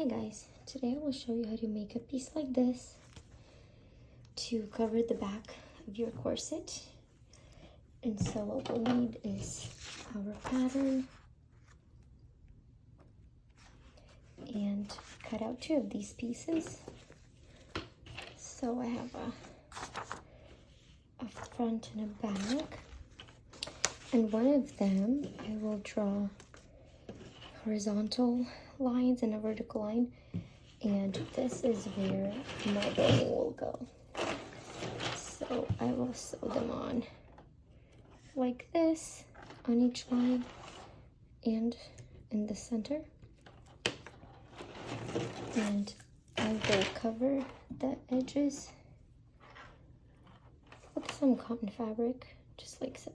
Hey guys, today I will show you how to make a piece like this to cover the back of your corset. And so what we'll need is our pattern and cut out two of these pieces. So I have a front and a back, and one of them I will draw horizontal lines and a vertical line, and this is where my bow will go. So I will sew them on like this on each line and in the center, and I will cover the edges with some cotton fabric, just like so.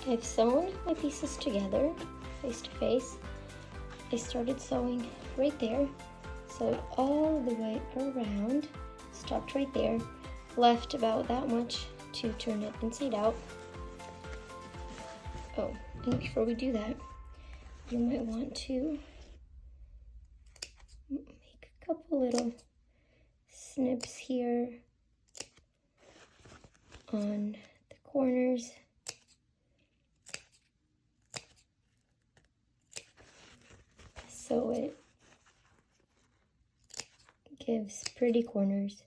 I've sewn my pieces together face to face. I started sewing right there, sewed all the way around, stopped right there, left about that much to turn it inside out. Oh, and before we do that, you might want to make a couple little snips here on the corners. So it gives pretty corners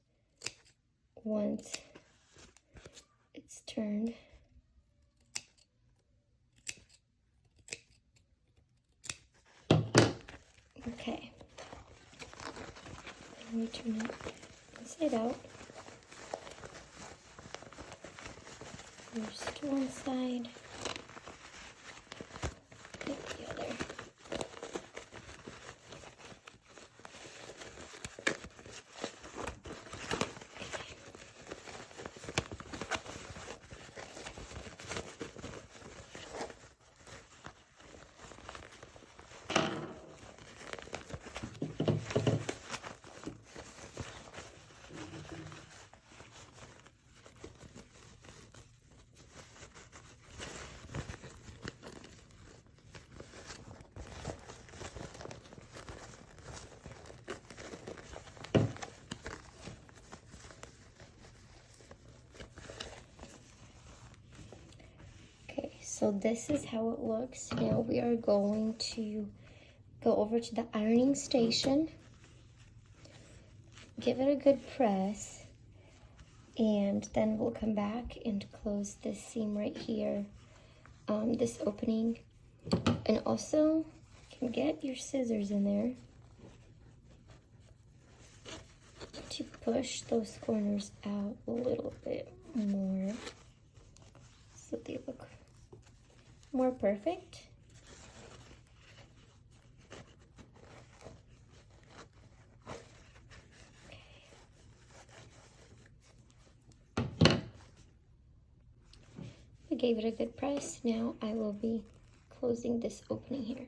once it's turned. Okay, and we turn it inside out. First one side, then the other. So this is how it looks. Now we are going to go over to the ironing station, give it a good press, and then we'll come back and close this seam right here, this opening. And also, you can get your scissors in there to push those corners out a little bit more so they look more perfect. I gave it a good press. Now I will be closing this opening here.